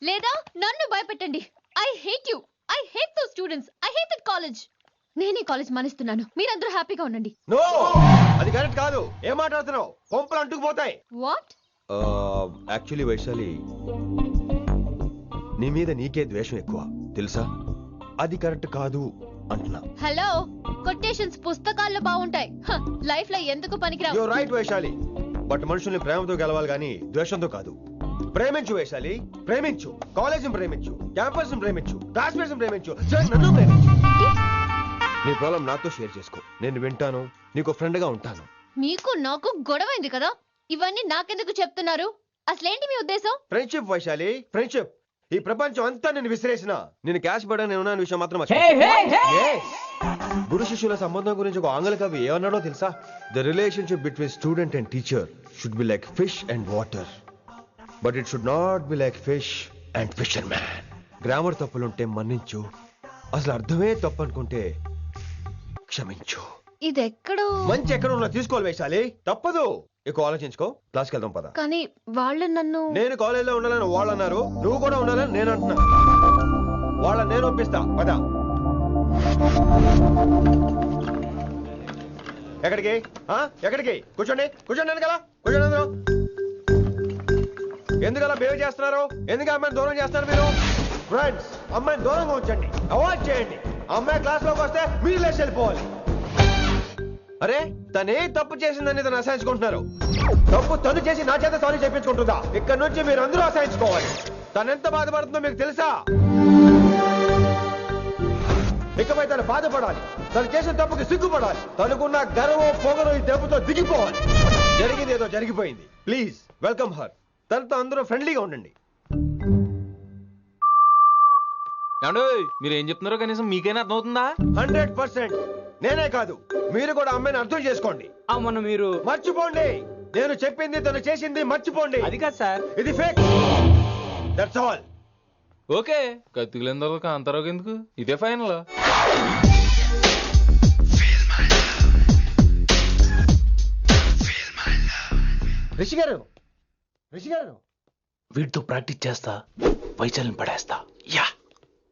లేదా నన్ను భయపెట్టండి. I hate you. I hate those students. I hate that college. నేనే కాలేజ్ మానేస్తున్నాను. మీరందరూ హ్యాపీగా ఉండండి. నో, అది కరెక్ట్ కాదు. ఏం మాట్లాడుతున్నావు? కొంపలు అంటుకుపోతాయి. వాట్? యాక్చువల్లీ వైశాలి, నీ మీద నీకే ద్వేషం ఎక్కువ తెలుసా? అది కరెక్ట్ కాదు అంటున్నా. హలో, కొటేషన్స్ పుస్తకాల్లో బాగుంటాయి, లైఫ్ లో ఎందుకు పనికిరావు. You are right Vaishali, but మనుషుల్ని ప్రేమతో గెలవాలి గానీ ద్వేషంతో కాదు. ప్రేమించు వైశాలి, ప్రేమించు. కాలేజీని ప్రేమించు, క్యాంపస్ ప్రేమించు, క్లాస్మేట్స్ ప్రేమించు, నన్ను ప్రేమించు. నీ ప్రాబ్లం నాతో షేర్ చేసుకో. నేను వింటాను, నీకు ఫ్రెండ్ గా ఉంటాను. మీకు నాకు గొడవైంది కదా, ఇవన్నీ నాకెందుకు చెప్తున్నారు? అసలేంటి మీ ఉద్దేశం? Friendship Vaishali, friendship. ఈ ప్రపంచం అంతా నేను విసిరేసిన నేను క్యాష్ పడా నేను ఉన్న విషయం మాత్రం గురు శిష్యుల సంబంధం గురించి ఒక ఆంగ్ల కవి ఏమన్నాడో తెలుసా? The relationship between student and teacher should be like fish and water, but it should not be like fish and fisherman. Grammar తప్పులుంటే మన్నించు, అసలు అర్థమే తప్పు అనుకుంటే క్షమించు. ఇది ఎక్కడో మంచి ఎక్కడ ఉన్నా తీసుకోవాలి వైశాలి, తప్పదు. ఎక్కువ ఆలోచించుకో, క్లాస్కి వెళ్దాం పద. కానీ వాళ్ళు నన్ను నేను కాలేజీలో ఉండాలని వాళ్ళు అన్నారు, నువ్వు కూడా ఉండాలని నేను అంటున్నా. వాళ్ళని నేను పంపిస్తా పద. ఎక్కడికి? ఎక్కడికి? కూర్చోండి, కూర్చోండి కదా, కూర్చోండి అందరూ. ఎందుకలా బిహేవ్ చేస్తున్నారు? ఎందుకు అమ్మాయిని దూరం చేస్తారు మీరు? ఫ్రెండ్స్, అమ్మాయిని దూరంగా ఉంచండి, అవాయిడ్ చేయండి. అమ్మాయి క్లాస్ లోకి వస్తే మీరు లేచి వెళ్ళిపోవాలి. అరే, తనే తప్పు చేసిందని తను అసహించుకుంటున్నారు. తప్పు తను చేసి నా చేత సారీ చెప్పించుకుంటుందా? ఇక్కడ నుంచి మీరు అందరూ అసహించుకోవాలి. తనెంత బాధపడుతుందో మీకు తెలుసా? ఇకపై తను బాధపడాలి, తను చేసిన తప్పుకి సిగ్గుపడాలి. తనకున్న గర్వం పొగరు ఈ దెబ్బతో దిగిపోవాలి. జరిగింది ఏదో జరిగిపోయింది. Please welcome her. తనతో అందరూ ఫ్రెండ్లీగా ఉండండి. మీరు ఏం చెప్తున్నారో కనీసం మీకైనా అర్థమవుతుందా? 100%. నేనే కాదు, మీరు కూడా అమ్మాయిని అర్థం చేసుకోండి. మొన్న మీరు మర్చిపోండి. నేను చెప్పింది తను చేసింది మర్చిపోండి. అది కాదు సార్, ఇది ఫేక్. That's all. ఓకే, కత్తిలేని తర్వాత కాంతారావు ఎందుకు? ఇదే ఫైనల్. రిషి గారు, రిషి గారు, వీటితో ప్రాక్టీస్ చేస్తా, వైశాల్యం పడేస్తా. యా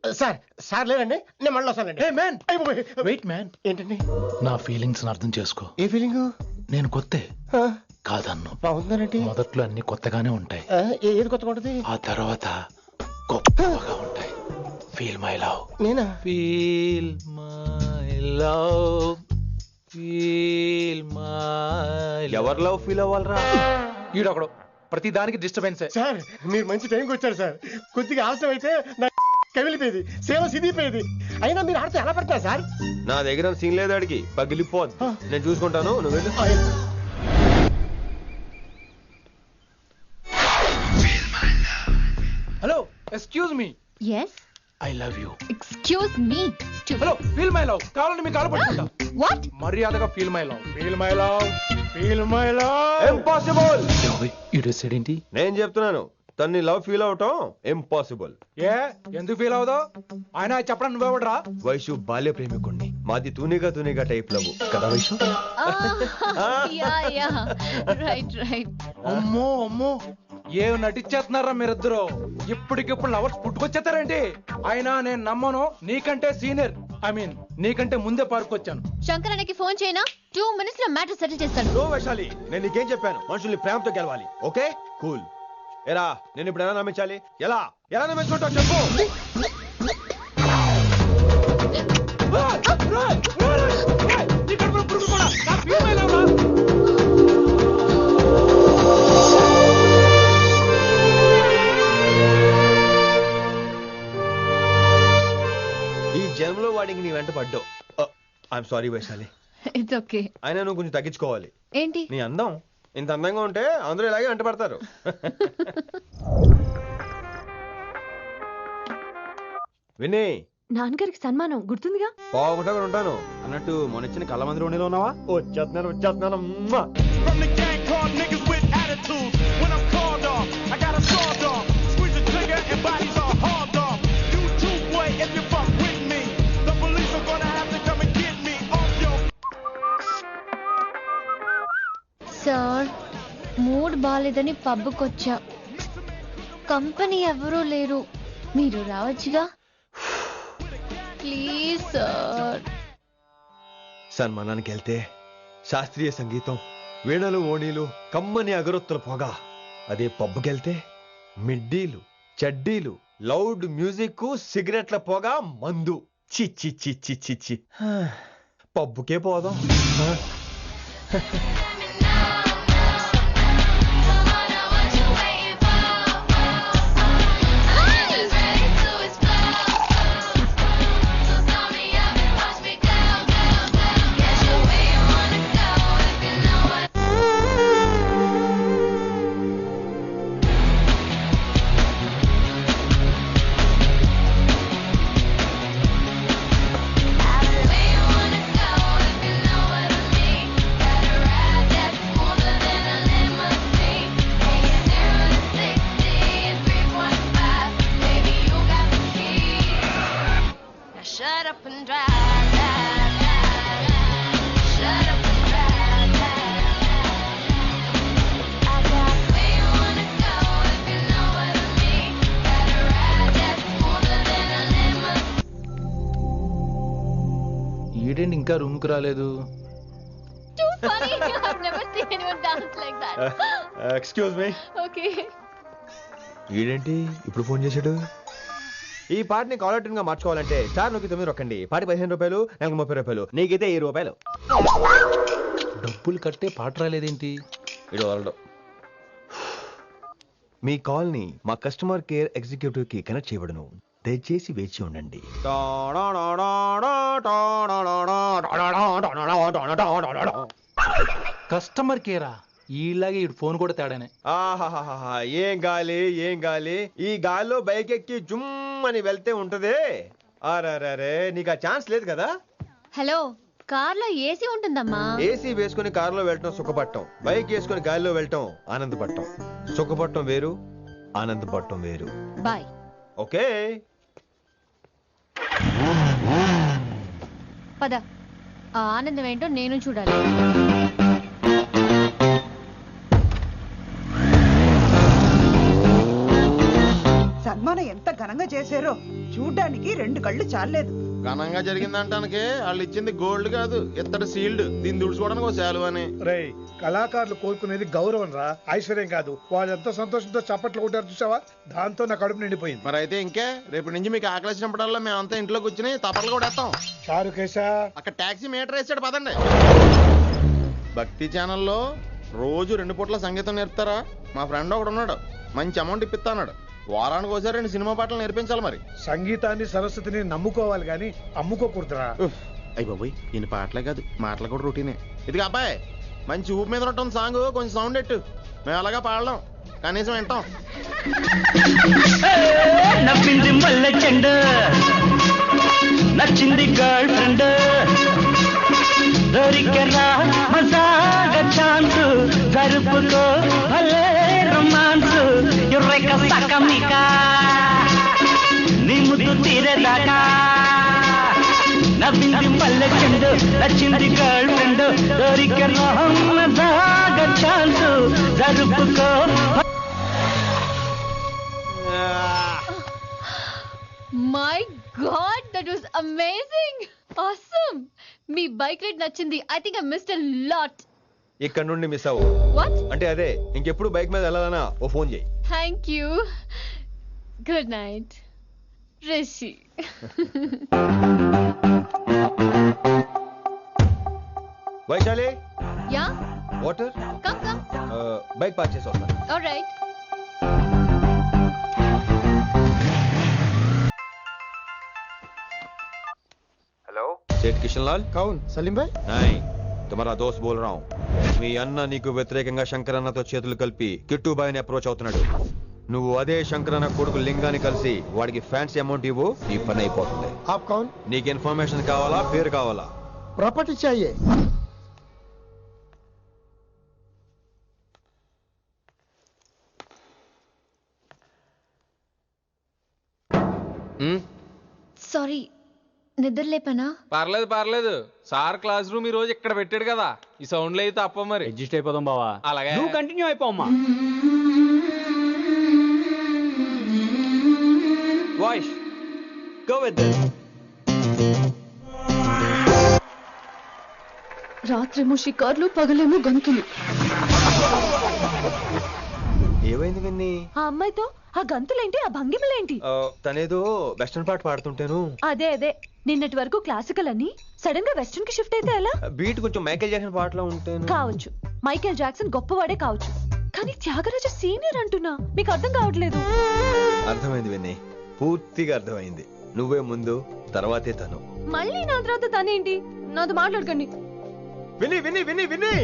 సార్, సార్ లేదండి, నేను మళ్ళీ వస్తానండి. వెయిట్ మ్యాన్, ఏంటండి? నా ఫీలింగ్స్ అర్థం చేసుకో. ఏ ఫీలింగ్? నేను కొత్తే కాదన్ను. బాగుందనండి. మొదట్లో అన్ని కొత్తగానే ఉంటాయి, ఏది కొత్తగా ఉంటుంది? ఆ తర్వాత గొప్పగా ఉంటాయి. Feel my love. నేనా? Feel my love, feel my. ఎవరు లవ్ ఫీల్ అవ్వాలరా? ఈడొకడు ప్రతి దానికి డిస్టర్బెన్స్. సార్, మీరు మంచి టైంకి వచ్చారు సార్. కొద్దిగా ఆలస్యం అయితే నా కమిలిపోయేది, సేవ సిదిపోయేది. అయినా మీరు ఆడితే ఎలా పడతారు సార్? నా దగ్గర సీన్ లేదు, అడిగి పగిలిపోద్దు. నేను చూసుకుంటాను, నువ్వు వెళ్ళు. Hello, excuse me. yes I love you. excuse me too. Hello, feel my love. కావాలంటే మీ కాలు పట్టుకుంటా. what? మర్యాదగా feel my love, feel my love, feel my love. Impossible. ఇటు సైడ్ ఏంటి? నేను చెప్తున్నాను, తన్ని లవ్ ఫీల్ అవటం ఇంపాసిబుల్. ఏ ఎందుకు ఫీల్ అవుదావు? ఆయన చెప్పడం నువ్వెవడరా? వైషు బాల్య ప్రేమికుణ్ణి. మాది తూనిగా తూనిగా టైప్ లవ్ కదా వైషు? yeah right. అమ్మో అమ్మో, ఏం నటించేస్తున్నారా మీరిద్దరు? ఇప్పటికిప్పుడు లవర్స్ పుట్టుకొచ్చేస్తారేంటి? అయినా నేను నమ్మను. నీకంటే సీనియర్, ఐ మీన్ నీకంటే ముందే పార్కొచ్చాను. శంకర్ అన్నకి ఫోన్ చేయనా? 2 minutes లో మ్యాటర్ సెటిల్ చేస్తాను. నో వైశాలి, నేను నీకేం చెప్పాను? మనుషుల్ని ప్రేమతో గెలవాలి. Okay cool. ఎరా, నేను ఇప్పుడు ఎలా నమ్మించాలి? ఎలా ఎలా నమ్మించుకుంటావు చెప్పు. ఈ జన్మలో వాడికి నీ వెంట పడ్డావు. I'm sorry Vaishali. It's okay. అయినా నువ్వు కొంచెం తగ్గించుకోవాలి. ఏంటి? నీ అందం ఇంత అందంగా ఉంటే అందరూ ఇలాగే వెంట పడతారు. విని, నాన్నగారికి సన్మానం గుర్తుందిగా? బాగుంటా ఉంటాను అన్నట్టు మొన్నొచ్చిన కళ్ళ మంది రోణిలో ఉన్నావా? వచ్చేస్తున్నాను. From the gang called niggas with attitude. When I'm called off, I got a sawed off. Squeeze the trigger and bodies are hauled off. You too, boy, if you fuck with me. The police are gonna have to come and get me off your. Sir, mood బాలేదని పబ్కొచ్చా. Company ఎవరూ లేరు, మీరు రావచ్చుగా. Please sir. సన్మానానికి వెళ్తే శాస్త్రీయ సంగీతం, వీణలు, ఓణీలు, కమ్మని అగరొత్తుల పొగ. అదే పబ్బుకెళ్తే మిడ్డీలు, చడ్డీలు, లౌడ్ మ్యూజిక్, సిగరెట్ల పొగ, మందు. చిచ్చి చిచ్చి చిచ్చి. పబ్బుకే పోదాం. Shut up and drive, drive, drive. Shut up and drive, drive, drive. I got where you wanna go if you know what I mean. Better ride that smoother than a lemon. ఈడేంటి ఇంకా room కు రాలేదు? Too funny. I've never seen anyone dance like that. Excuse me. Okay. ఈడేంటి ఇప్పుడు phone చేశాడు? ఈ పాటని caller tune గా మార్చుకోవాలంటే స్టార్ నొక్కి 9 రొక్కండి. పాటి 15 రూపాయలు, నాకు 30 రూపాయలు, నీకైతే 10 రూపాయలు. డబ్బులు కట్టే పాట రాలేదేంటి? ఇడు వరల్డ్. మీ కాల్ ని మా కస్టమర్ కేర్ ఎగ్జిక్యూటివ్ కి కనెక్ట్ చేయబడును. దయచేసి వేచి ఉండండి. కస్టమర్ కేరా? ఈలాగే ఇటు ఫోన్ కూడా తేడానే. ఆహాహాహా, ఏం గాలి, ఏం గాలి. ఈ గాల్లో బైక్ ఎక్కి జుమ్ అని వెళ్తే ఉంటదే. అరే నీకు ఆ ఛాన్స్ లేదు కదా. హలో, కార్లో ఏసీ ఉంటుందమ్మా. ఏసీ వేసుకుని కారులో వెళ్ళటం సుఖపట్టం, బైక్ వేసుకుని గాలిలో వెళ్ళటం ఆనందపట్టం. సుఖపట్టం వేరు, ఆనందపట్టం వేరు. బాయ్. ఓకే పద, ఆ ఆనందం ఏంటో నేను చూడాలి. సన్మానం ఎంత ఘనంగా చేశారో చూడ్డానికి 2 కళ్ళు చాలేదు. ఘనంగా జరిగిందంటానికి వాళ్ళు ఇచ్చింది గోల్డ్ కాదు, ఇత్తడి సీల్డ్. దీన్ని దుడుచుకోవడానికి ఒక శాలువ అని. రేయ్, కళాకారులు కోరుకునేది గౌరవం రా, ఐశ్వర్యం కాదు. వాళ్ళు ఎంతో సంతోషంతో చప్పట్లు కొట్టారు చూసావా, దాంతో నా కడుపు నిండిపోయింది. మరి అయితే ఇంకే, రేపు నుంచి మీకు ఆకలి వచ్చినప్పుడల్లా మేమంతా ఇంట్లో కూర్చుని తప్పట్లు కూడా వేస్తాం. చారు కేశా, అక్కడ టాక్సీ మీటర్ వేసాడు పదండి. భక్తి ఛానల్లో రోజు 2 పూట్ల సంగీతం నేర్పుతారా? మా ఫ్రెండ్ ఒకడు ఉన్నాడు, మంచి అమౌంట్ ఇప్పిస్తా అన్నాడు. వారానికి ఒకసారి 2 సినిమా పాటలు నేర్పించాలి. మరి సంగీతాన్ని సరస్వతిని నమ్ముకోవాలి గాని అమ్ముకోకూడదురా. అయ్యి బాబోయ్, ఈయన పాటలే కాదు మాటలు కూడా రొటీనే. ఇదిగా అబ్బాయి, మంచి ఊపు మీద ఉంటుంది సాంగ్, కొంచెం సౌండ్ ఎట్టు. మేము అలాగా పాడలేం, కనీసం వింటాం. నవ్వింది మల్లె చెండు, నచ్చింది గర్ల్ ఫ్రెండ్, దొరికెనా మజాగా ఛాన్స్, జరుపుకో భలే రొమాన్స్, ఎర్రెక సకమిక నీ ముద్దు తీరేదాకా. నవ్వింది మల్లె చెండు, నచ్చింది గర్ల్ ఫ్రెండ్, దొరికెనా మజాగా ఛాన్స్, జరుపుకో. My God, that was amazing, awesome. మీ బైక్ రైడ్ నచ్చింది. I think I missed a lot. ఇక్కడ నుండి మిస్ అవ్వు. వాట్? అంటే అదే, ఇంకెప్పుడు బైక్ మీద వెళ్ళాలన్నా ఓ ఫోన్ చేయి. Thank you. Good night Rishi. Vaishali, yeah, water. Come come. Bike park చేసి వస్తాను. ఆల్రైట్. हेलो, सेठ किशन लाल। కౌన్ సలీం భాయ్? नहीं, तुम्हारा दोस्त बोल रहा हूँ. మీ అన్న నీకు వ్యతిరేకంగా శంకరన్నతో చేతులు కలిపి కిట్టుబాయిని అప్రోచ్ అవుతున్నాడు. నువ్వు అదే శంకరన్న కొడుకు లింగాన్ని కలిసి వాడికి ఫ్యాన్సీ అమౌంట్ ఇవ్వు, నీ పని అయిపోతుంది. ఆప్ కౌన్? నీకు ఇన్ఫర్మేషన్ కావాలా, పేరు కావాలా? ప్రాపర్టీ చాయే. సారీ, నిద్ర లేపనా? పర్లేదు. సార్ క్లాస్ రూమ్ ఈ రోజు ఇక్కడ పెట్టాడు కదా, ఈ సౌండ్లు అయితే తప్ప మరి అడ్జస్ట్ అయిపోదాం బావా. అలాగే నువ్వు కంటిన్యూ అయిపోమ్మా. Go with this. రాత్రేమో షికార్లు, పగలేమో గంతులు. ఏమైంది విన్ని? ఆ అమ్మాయితో ఆ గంతులేంటి, ఆ భంగిమలేంటి? తనేదో వెస్టర్న్ పాట పాడుతుంటేను. అదే నిన్నటి వరకు క్లాసికల్ అని సడన్ గా వెస్టర్న్ కి షిఫ్ట్ అయితే ఎలా? బీట్ కొంచెం మైకేల్ జాక్సన్ పాటలో ఉంటాను. కావచ్చు, మైకేల్ జాక్సన్ గొప్పవాడే కావచ్చు, కానీ త్యాగరాజ సీనియర్ అంటున్నా. మీకు అర్థం కావట్లేదు. అర్థమైంది విన్ని, పూర్తిగా అర్థమైంది. నువ్వే ముందు, తర్వాతే తను. మళ్ళీ నా తర్వాత తనేంటి? నాతో మాట్లాడకండి. విని విని విని విని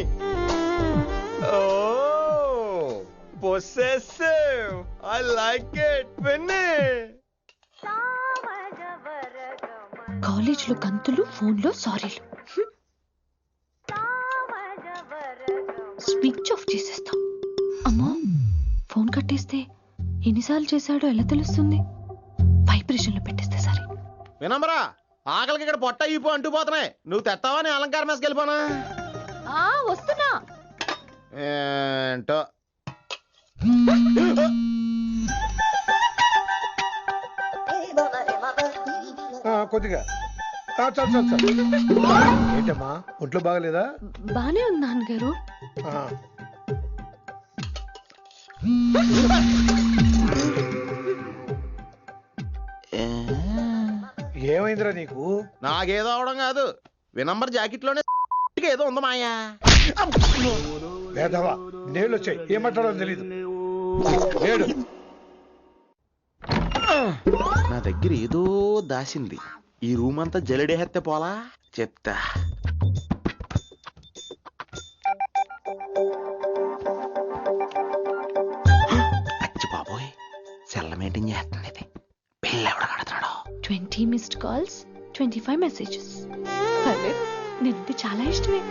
possessive. I like it. విని కాలేజ్ లో గంతులు, ఫోన్ లో సారీలు. స్విచ్ ఆఫ్ చేసేస్తాం. అమ్మో, ఫోన్ కట్టేస్తే ఎన్నిసార్లు చేశాడో ఎలా తెలుస్తుంది? వైబ్రేషన్ లో పెట్టేస్తే సరే. వినమ్రా, ఆకలికి ఇక్కడ పొట్ట ఈపు అంటూ పోతున్నాయి. నువ్వు తెస్తావా నీ అలంకారం వేసుకెళ్ళిపోనా? వస్తున్నా. ఏంటో కొద్దిగా చాలు. ఏంటమ్మా, ఒంట్లో బాగలేదా? బానే ఉంది నాన్నగారు. ఏమైందిరా నీకు? నాకేదో అవడం కాదు, వినంబర్ జాకెట్ లోనే ఏదో ఉంది మాయా. లేదవా, నీళ్ళు వచ్చాయి, ఏం మాట్లాడాలో తెలీదు. నా దగ్గర ఏదో దాసింది. ఈ రూమ్ అంతా జలడేహెత్తే పోలా చెప్తా. అచ్చి బాబోయ్, సెల్ల మెయింటైన్ చేస్తుంది ఇది. పిల్ల ఎవడ కడుతున్నాడు? 20 మిస్డ్ కాల్స్, 25 మెసేజెస్. పర్లేదు, నేనంటే చాలా ఇష్టమే.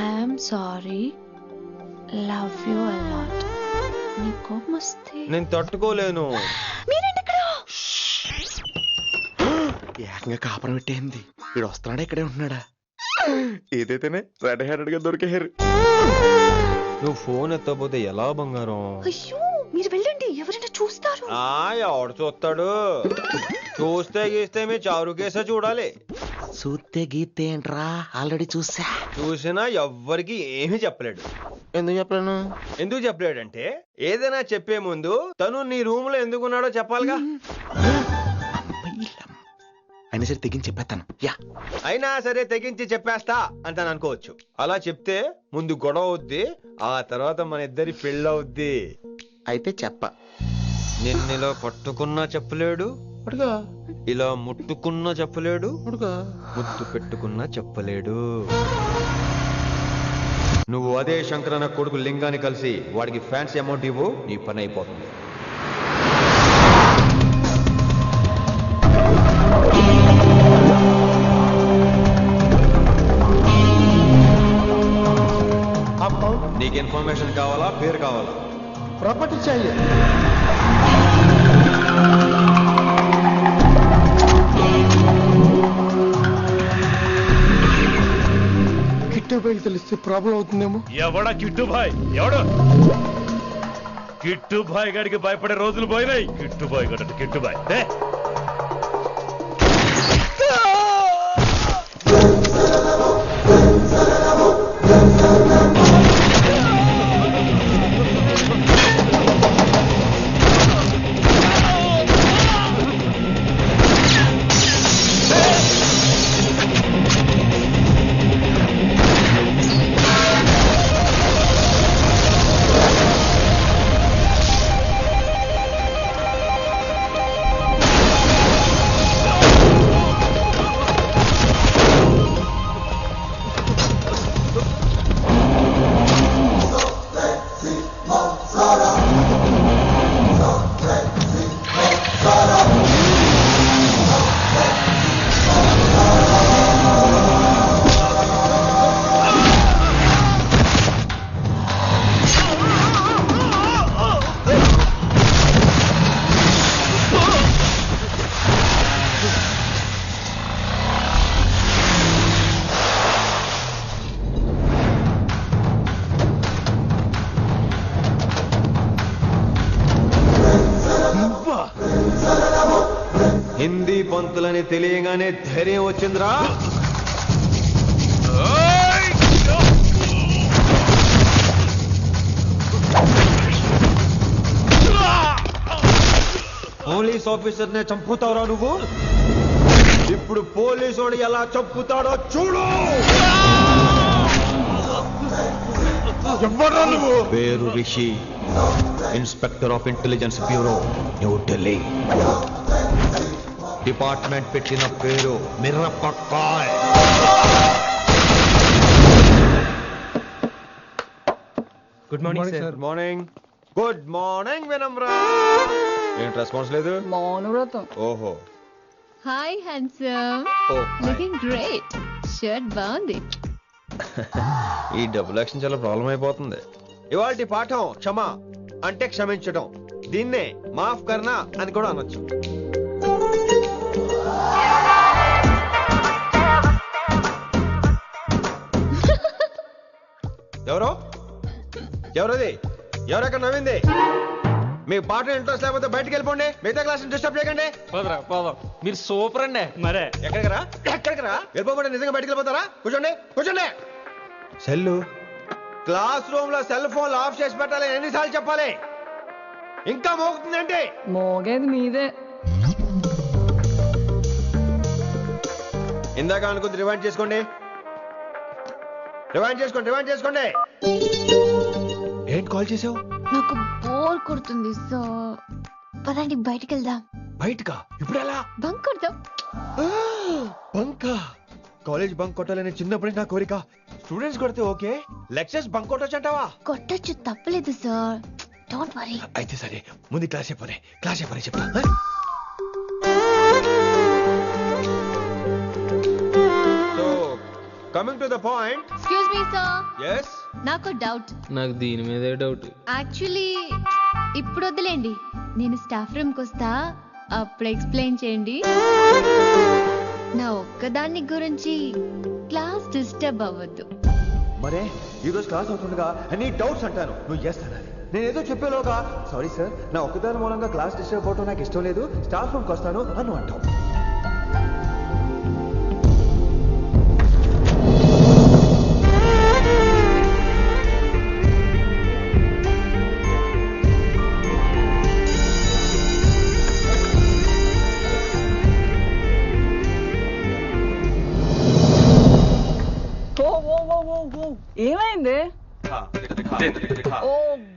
I'm sorry, love you a lot. నీ కోపం వస్తే నేను తట్టుకోలేను. మీరేంటి ఇక్కడ? ఏకంగా కాపురం పెట్టేంది. వీడు వస్తున్నాడా, ఇక్కడే ఉంటున్నాడా? ఏదైతేనే రెడ్ హ్యాండెడ్ గా దొరికే హెయిర్. నువ్వు ఫోన్ ఎత్తకపోతే ఎలా బంగారం? అయ్యో, మీరు వెళ్ళండి, ఎవరైనా చూస్తారు. ఎవడు చూస్తాడు? చూస్తే గీస్తే మీ చారు కేసే చూడాలి. చూస్తే గీతే ఏంట్రా, ఆల్రెడీ చూసినా ఎవ్వరికి ఏమీ చెప్పలేడు. ఎందుకు చెప్పలేడంటే, ఏదైనా చెప్పే ముందు తను నీ రూమ్ లో ఎందుకున్నాడో చెప్పాలిగా. అయినా సరే తెగించి చెప్పేస్తాను. అయినా సరే తెగించి చెప్పేస్తా అంటాను అనుకోవచ్చు. అలా చెప్తే ముందు గొడవ అవుద్ది, ఆ తర్వాత మన ఇద్దరి పెళ్ళవుద్ది. అయితే చెప్ప. నిన్నిలా పట్టుకున్నా చెప్పలేడు, ఇలా ముట్టుకున్నా చెప్పలేడు, ముద్దు పెట్టుకున్నా చెప్పలేడు. నువ్వు అదే శంకరన్న కొడుకు లింగాన్ని కలిసి వాడికి ఫ్యాన్సీ అమౌంట్ ఇవ్వు, నీ పని అయిపోతుంది. నీకు ఇన్ఫర్మేషన్ కావాలా, పేరు కావాలా? ప్రాపర్టీ चाहिए. కిట్టుబాయ్ తెలిస్తే ప్రాబ్లం అవుతుందేమో. ఎవడా కిట్టుబాయ్? ఎవడు కిట్టుబాయ్ గడికి భయపడే రోజులు పోయినాయి. కిట్టుబాయ్ గడ కిట్టుబాయ్ హిందీ పంతులని తెలియగానే ధైర్యం వచ్చిందిరా. పోలీస్ ఆఫీసర్ నే చంపుతావురా నువ్వు. ఇప్పుడు పోలీసు ఎలా చంపుతాడో చూడు. ఎవరా నువ్వు? పేరు Rishi, inspector of intelligence bureau, New Delhi. Department పెట్టిన పేరు మిరపకాయ్. Good morning sir. Good morning. Good morning Vinamra. ఏంటి రెస్పాన్స్ లేదు? మౌనవ్రతం. ఓహో. Hi handsome. Looking great. Shirt బాగుంది. ఈ డబుల్ యాక్షన్ చాలా ప్రాబ్లం అయిపోతుంది. ఇవాల్టి పాఠం క్షమ అంటే క్షమించడం. దీన్నే మాఫ్ కర్నా అని కూడా అనొచ్చు. ఎవరో ఎవరది? ఎవరెక్కడ నవ్వింది? మీకు పాట ఇంట్రెస్ట్ లేకపోతే బయటకు వెళ్ళిపోండి. మిగతా క్లాస్ డిస్టర్బ్ చేయకండి. మీరు సూపర్ అండి. మరే ఎక్కడికి రా? వెళ్ళిపోకుండా నిజంగా బయటకు వెళ్ళిపోతారా? కూర్చోండి కూర్చోండి. సెల్లు క్లాస్ రూమ్ లో సెల్ ఫోన్ ఆఫ్ చేసి పెట్టాలి. ఎన్నిసార్లు చెప్పాలి? ఇంకా మోగుతుందంటే మోగేది మీదే. ఇందాక అనుకుంది రివైండ్ చేసుకోండి. రివైండ్ చేసుకోండి. ఏంటి కాల్ చేసావు? నాకు బోర్ కొడుతుంది, సో పదండి బయటికి వెళ్దాం. బయటకా? ఇప్పుడు ఎలా? బంక్ కొడదాం. బంకా? కాలేజ్ బంక్ కొట్టాలని చిన్నప్పటి నా కోరిక. స్టూడెంట్స్ కొడితే ఓకే, లెక్చర్స్ బంక్ కొట్టొచ్చు అంటావా? కొట్టచ్చు, తప్పలేదు సార్. Don't worry. అయితే సరే, ముందు క్లాస్ చెప్పని చెప్తా. So coming to the point. Excuse me sir. yes నాకు డౌట్. నాకు దీని మీదే డౌట్. యాక్చువల్లీ ఇప్పుడు వద్దులేండి, నేను స్టాఫ్ రూమ్కి వస్తా, అప్పుడు ఎక్స్ప్లెయిన్ చేయండి. నా ఒక్కదాన్ని గురించి క్లాస్ డిస్టర్బ్ అవ్వద్దు. మరే ఈ రోజు క్లాస్ అవుతుండగా అన్ని డౌట్స్ అంటాను, నువ్వు చేస్తాను. నేనేదో చెప్పేలోగా సారీ సార్, నా ఒక్కదాని మూలంగా క్లాస్ డిస్టర్బ్ అవటం నాకు ఇష్టం లేదు, స్టాఫ్ రూమ్కి వస్తాను అని అంటావు. ఏమైంది? ఓ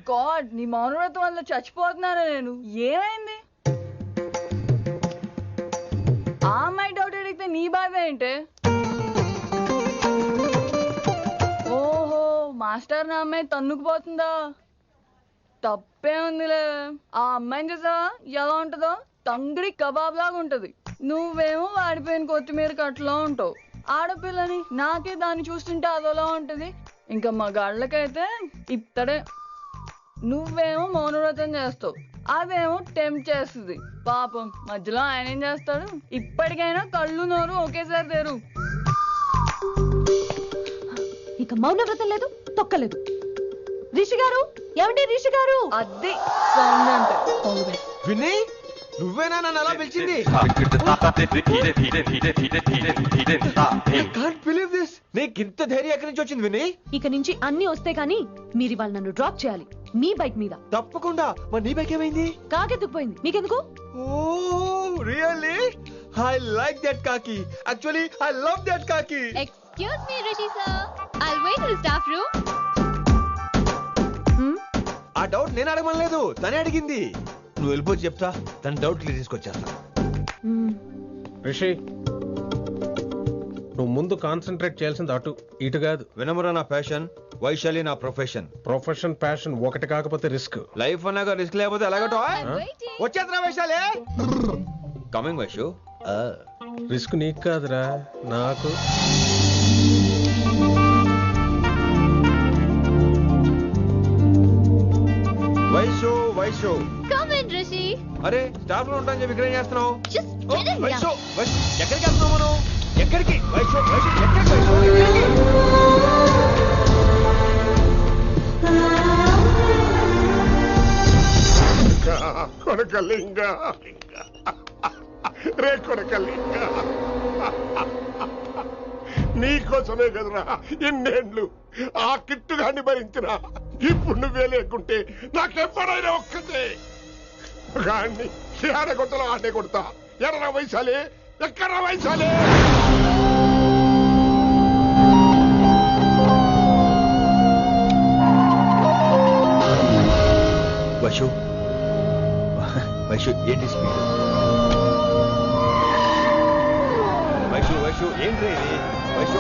గాడ్, నీ మౌనవ్రతం వల్ల చచ్చిపోతున్నాను నేను. ఏమైంది? ఆ అమ్మాయి డౌట్ అడిగితే నీ బాధ ఏంటి? ఓహో, మాస్టర్ నా అమ్మాయి తన్నుకుపోతుందా? తప్పే ఉందిలే. ఆ అమ్మాయిని చూసావా ఎలా ఉంటుందో? తంగిడి కబాబ్ లాగా ఉంటది. నువ్వేమో వాడిపోయిన కొత్తిమీర కట్లా ఉంటావు. ఆడపిల్లని నాకే దాన్ని చూస్తుంటే అదోలా ఉంటది. ఇంకా మగాళ్ళకైతే ఇత్తడే. నువ్వేమో మౌనవ్రతం చేస్తావు, అదేమో టెంప్ట్ చేస్తుంది. పాపం మధ్యలో ఆయన ఏం చేస్తాడు? ఇప్పటికైనా కళ్ళు నోరు ఒకేసారి తెరు. ఇక మౌనవ్రతం లేదు, తొక్కలేదు. రిషి గారు, ఏమండి రిషి గారు? అది సౌండ్ అంటే. విని నువ్వేనా నన్ను అలా పిలిచింది? నీకింత ధైర్యం ఎక్కడి నుంచి వచ్చింది విని? ఇక నుంచి అన్ని వస్తే కానీ మీరు ఇవాళ నన్ను డ్రాప్ చేయాలి మీ బైక్ మీద. తప్పకుండా. మరి నీ బైక్ ఏమైంది? కాకెత్తుకుపోయింది. మీకెందుకు? Oh really? I like that కాకి. యాక్చువల్లీ ఐ లవ్ దట్ కాకి. Excuse me Rishi sir, I'll wait in staff room. ఆ డౌట్ నేను అడగమనలేదు, తనే అడిగింది. నువ్వు వెళ్ళిపోయి చెప్తా, తన డౌట్ క్లియర్ తీసుకొచ్చేస్తా. రిషి, నువ్వు ముందు కాన్సన్ట్రేట్ చేయాల్సింది అటు ఇటు కాదు. వినమ్ర నా ప్యాషన్, వైశాలి నా ప్రొఫెషన్. ప్రొఫెషన్ ప్యాషన్ ఒకటి కాకపోతే రిస్క్. లైఫ్ అన్నాక రిస్క్ లేకపోతే ఎలాగటో? వచ్చేద్రా వైశాలి. కమింగ్ వైషు. రిస్క్ నీకు కాదురా, నాకు. Vaishu come in Rishi. అరే స్టాఫ్ లో ఉంటాను చెప్పి ఇక్కడ ఏం చేస్తున్నావు? వైషు, ఎక్కడికి వెళ్తున్నావు మనం? ఎక్కడికి? వైషు ఎక్కడికి? కొనకలింగ రే కొడకల్లి నీకోసమే కదరా ఎన్నేళ్ళు ఆ కిట్టుగాన్ని భరించిన. ఇప్పుడు నువ్వే లేకుంటే నాకెప్పుడైనా ఒక్కతే గాన్ని ఆడే కొట్టలో ఆడే కొడతా. ఎర్ర వయసాలే ఎక్కడ వయసాలే. వైషు వైషు ఏంటి స్పీడ్? వైషు వైషు ఏంటి ఇది? Vaishu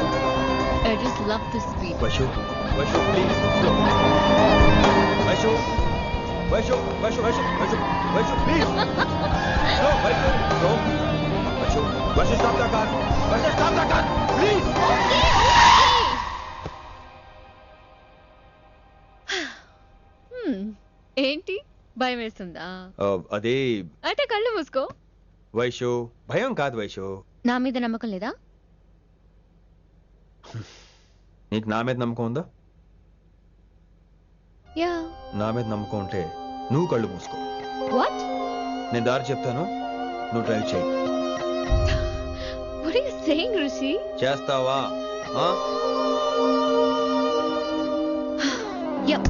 I just love the speed. Vaishu Vaishu please slow. Vaishu Vaishu Vaishu Vaishu Vaishu Vaishu please slow. Vaishu slow. Vaishu Vaishu stop the car. Vaishu stop the car please. ఏంటి భయం వేస్తుందా? అదే అంటే కళ్ళు మూసుకో. వైషు భయం కాదు వైషు. నా మీద నమ్మకం లేదా? నీకు నా మీద నమ్మకం ఉందా? యా. నా మీద నమ్మకం ఉంటే నువ్వు కళ్ళు మూసుకో. వాట్? నేను దారి చెప్తాను, నువ్వు డ్రైవ్ చేయి. What are you saying, Rishi? చేస్తావా? Yep.